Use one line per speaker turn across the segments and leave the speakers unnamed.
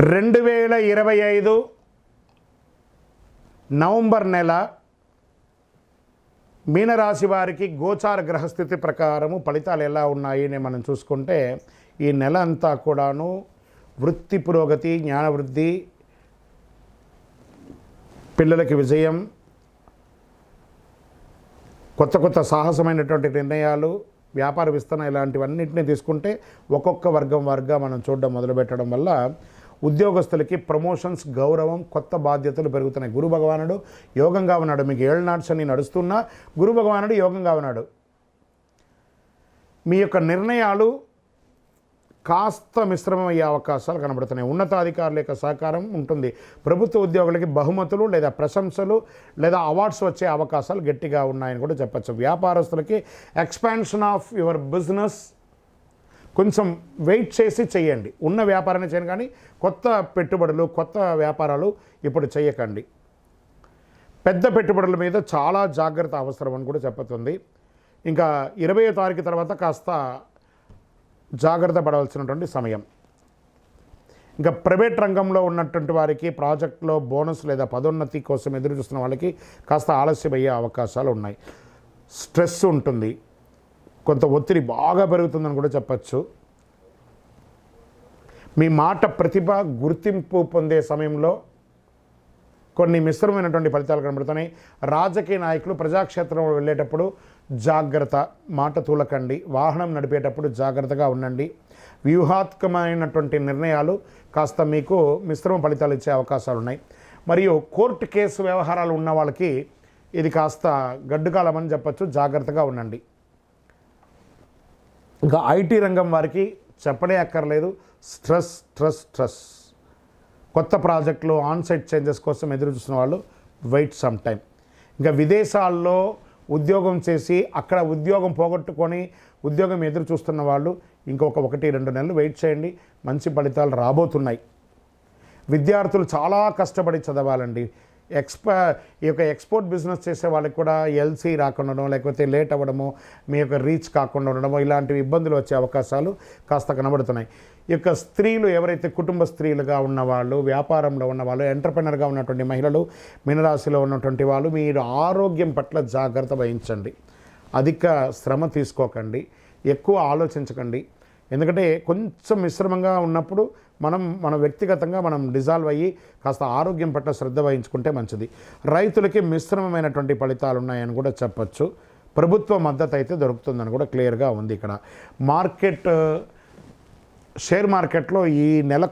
2025 November నెల మీనరాశి వారికి గోచార గ్రహస్థితి ప్రకారము ఫలితాలు ఎలా ఉన్నాయి అని మనం చూసుకుంటే ఈ నెల అంతా కూడాను వృత్తి పురోగతి, జ్ఞానవృద్ధి, పిల్లలకి విజయం, కొత్త కొత్త సాహసమైనటువంటి నిర్ణయాలు, వ్యాపార విస్తరణ ఇలాంటివన్నింటినీ తీసుకుంటే ఒక్కొక్క వర్గం వారుగా మనం చూడడం మొదలుపెట్టడం వల్ల ఉద్యోగస్తులకి ప్రమోషన్స్, గౌరవం, కొత్త బాధ్యతలు పెరుగుతున్నాయి. గురు భగవానుడు యోగంగా ఉన్నాడు. మీకు ఏళ్ళనాడు శని నడుస్తున్నా గురు భగవానుడు యోగంగా ఉన్నాడు. మీ యొక్క నిర్ణయాలు కాస్త మిశ్రమమయ్యే అవకాశాలు కనబడుతున్నాయి. ఉన్నతాధికారుల యొక్క సహకారం ఉంటుంది. ప్రభుత్వ ఉద్యోగులకి బహుమతులు లేదా ప్రశంసలు లేదా అవార్డ్స్ వచ్చే అవకాశాలు గట్టిగా ఉన్నాయని కూడా చెప్పచ్చు. వ్యాపారస్తులకి ఎక్స్పాన్షన్ ఆఫ్ యువర్ బిజినెస్ కొంచెం వెయిట్ చేసి చేయండి. ఉన్న వ్యాపారాన్ని చేయండి, కానీ కొత్త పెట్టుబడులు, కొత్త వ్యాపారాలు ఇప్పుడు చేయకండి. పెద్ద పెట్టుబడుల మీద చాలా జాగ్రత్త అవసరం అని కూడా చెప్పుతుంది. ఇంకా 20వ తారీఖు తర్వాత కాస్త జాగ్రత్త పడవలసినటువంటి సమయం. ఇంకా ప్రైవేట్ రంగంలో ఉన్నటువంటి వారికి ప్రాజెక్టులో బోనస్ లేదా పదోన్నతి కోసం ఎదురు చూస్తున్న వాళ్ళకి కాస్త ఆలస్యం అయ్యే అవకాశాలు ఉన్నాయి. స్ట్రెస్ ఉంటుంది, కొంత ఒత్తిడి బాగా పెరుగుతుందని కూడా చెప్పచ్చు. మీ మాట ప్రతిభ గుర్తింపు పొందే సమయంలో కొన్ని మిశ్రమైనటువంటి ఫలితాలు కనబడుతున్నాయి. రాజకీయ నాయకులు ప్రజాక్షేత్రంలో వెళ్ళేటప్పుడు జాగ్రత్త, మాట తూలకండి. వాహనం నడిపేటప్పుడు జాగ్రత్తగా ఉండండి. వ్యూహాత్మకమైనటువంటి నిర్ణయాలు కాస్త మీకు మిశ్రమ ఫలితాలు ఇచ్చే అవకాశాలు ఉన్నాయి. మరియు కోర్టు కేసు వ్యవహారాలు ఉన్న వాళ్ళకి ఇది కాస్త గడ్డుకాలం అని చెప్పచ్చు. జాగ్రత్తగా ఉండండి. ఇంకా ఐటీ రంగం వారికి చెప్పనే అక్కర్లేదు. Stress stress stress. కొత్త ప్రాజెక్టులు, ఆన్సైట్ చేంజెస్ కోసం ఎదురు చూస్తున్న వాళ్ళు వెయిట్ సమ్ టైం. ఇంకా విదేశాల్లో ఉద్యోగం చేసి అక్కడ ఉద్యోగం పోగొట్టుకొని ఉద్యోగం ఎదురు చూస్తున్న వాళ్ళు ఇంకొక 1-2 నెలలు వెయిట్ చేయండి. మంచి ఫలితాలు రాబోతున్నాయి. విద్యార్థులు చాలా కష్టపడి చదవాలండి. ఈ యొక్క ఎక్స్పోర్ట్ బిజినెస్ చేసే వాళ్ళకి కూడా ఎల్సీ రాకుండా ఉండడం, లేకపోతే లేట్ అవ్వడము, మీ యొక్క రీచ్ కాకుండా ఉండడము, ఇలాంటివి ఇబ్బందులు వచ్చే అవకాశాలు కాస్త కనబడుతున్నాయి. ఈ యొక్క స్త్రీలు ఎవరైతే కుటుంబ స్త్రీలుగా ఉన్నవాళ్ళు, వ్యాపారంలో ఉన్నవాళ్ళు, ఎంటర్ప్రెనర్గా ఉన్నటువంటి మహిళలు, మీనరాశిలో ఉన్నటువంటి వాళ్ళు మీరు ఆరోగ్యం పట్ల జాగ్రత్త వహించండి. అధిక శ్రమ తీసుకోకండి, ఎక్కువ ఆలోచించకండి. ఎందుకంటే కొంచెం మిశ్రమంగా ఉన్నప్పుడు మన వ్యక్తిగతంగా మనం డిజాల్వ్ అయ్యి కాస్త ఆరోగ్యం పట్ల శ్రద్ధ వహించుకుంటే మంచిది. రైతులకి మిశ్రమమైనటువంటి ఫలితాలు ఉన్నాయని కూడా చెప్పచ్చు. ప్రభుత్వ మద్దతు అయితే దొరుకుతుందని కూడా క్లియర్గా ఉంది. ఇక్కడ షేర్ మార్కెట్లో ఈ నెల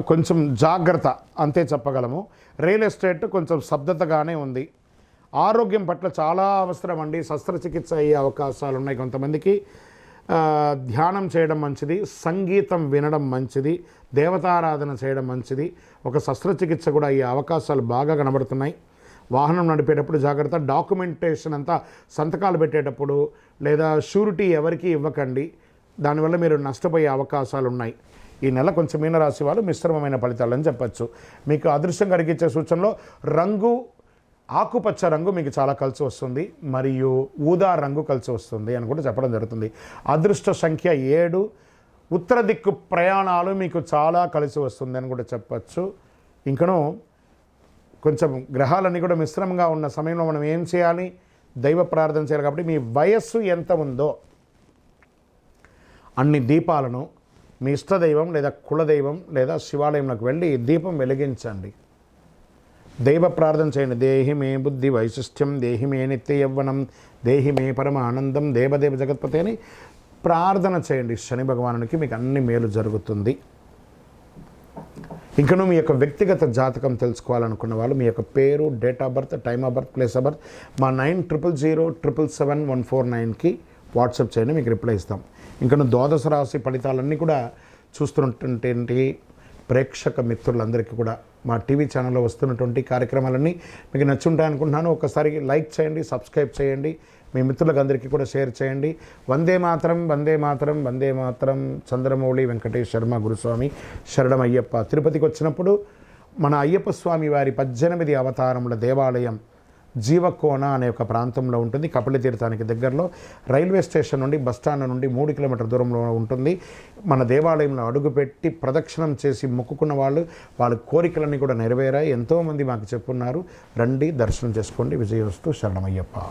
కొంచెం జాగ్రత్త అంతే చెప్పగలము. రియల్ ఎస్టేట్ కొంచెం స్తబ్దతగానే ఉంది. ఆరోగ్యం పట్ల చాలా అవసరం అండి. శస్త్రచికిత్స అయ్యే అవకాశాలు ఉన్నాయి. కొంతమందికి ధ్యానం చేయడం మంచిది, సంగీతం వినడం మంచిది, దేవతారాధన చేయడం మంచిది. ఒక శస్త్రచికిత్స కూడా అయ్యే అవకాశాలు బాగా కనబడుతున్నాయి. వాహనం నడిపేటప్పుడు జాగ్రత్త. డాక్యుమెంటేషన్ అంతా సంతకాలు పెట్టేటప్పుడు లేదా షూరిటీ ఎవరికి ఇవ్వకండి. దానివల్ల మీరు నష్టపోయే అవకాశాలు ఉన్నాయి. ఈ నెల కొంచెం మీనరాశి వాళ్ళు మిశ్రమమైన ఫలితాలు అని చెప్పచ్చు. మీకు అదృష్టం కలిగించే సూచనలో రంగు ఆకుపచ్చ రంగు మీకు చాలా కలిసి వస్తుంది, మరియు ఊదా రంగు కలిసి వస్తుంది అని కూడా చెప్పడం జరుగుతుంది. అదృష్ట సంఖ్య 7. ఉత్తర దిక్కు ప్రయాణాలు మీకు చాలా కలిసి వస్తుంది అని కూడా చెప్పచ్చు. ఇంకనూ కొంచెం గ్రహాలన్నీ కూడా మిశ్రమంగా ఉన్న సమయంలో మనం ఏం చేయాలి? దైవ ప్రార్థన చేయాలి. కాబట్టి మీ వయస్సు ఎంత ఉందో అన్ని దీపాలను మీ ఇష్టదైవం లేదా కులదైవం లేదా శివాలయంలోకి వెళ్ళి దీపం వెలిగించండి. దైవ ప్రార్థన చేయండి. దేహి మే బుద్ధి వైశిష్ట్యం, దేహి మే నిత్య యవ్వనం, దేహి మే పరమ ఆనందం, దేవదేవ జగత్పతి అని ప్రార్థన చేయండి. శని భగవానునికి మీకు అన్ని మేలు జరుగుతుంది. ఇంకనూ మీ యొక్క వ్యక్తిగత జాతకం తెలుసుకోవాలనుకున్న వాళ్ళు మీ యొక్క పేరు, date of birth, time of birth, place of birth మా 9000077149కి వాట్సాప్ చేయండి. మీకు రిప్లై ఇస్తాం. ఇంకనూ ద్వాదశ రాశి ఫలితాలన్నీ కూడా చూస్తున్నటువంటి ప్రేక్షక మిత్రులందరికీ కూడా మా టీవీ ఛానల్లో వస్తున్నటువంటి కార్యక్రమాలన్నీ మీకు నచ్చుంటాయనుకుంటున్నాను. ఒకసారి లైక్ చేయండి, సబ్స్క్రైబ్ చేయండి, మీ మిత్రులకు అందరికీ కూడా షేర్ చేయండి. వందే మాతరం, వందే మాతరం, వందే మాతరం. చంద్రమౌళి వెంకటేష్ శర్మ గురుస్వామి శరణం అయ్యప్ప. తిరుపతికి వచ్చినప్పుడు మన అయ్యప్ప స్వామి వారి 18 అవతారముల దేవాలయం జీవకోన అనే ఒక ప్రాంతంలో ఉంటుంది. కపిల తీర్థానికి దగ్గరలో రైల్వే స్టేషన్ నుండి బస్టాండ్ నుండి 3 కిలోమీటర్ దూరంలో ఉంటుంది. మన దేవాలయంలో అడుగుపెట్టి ప్రదక్షిణం చేసి మొక్కుకున్న వాళ్ళ కోరికలన్నీ కూడా నెరవేరాయి. ఎంతోమంది మాకు చెప్పున్నారు. రండి, దర్శనం చేసుకోండి. విజయోస్తు. శరణమయ్యప్ప.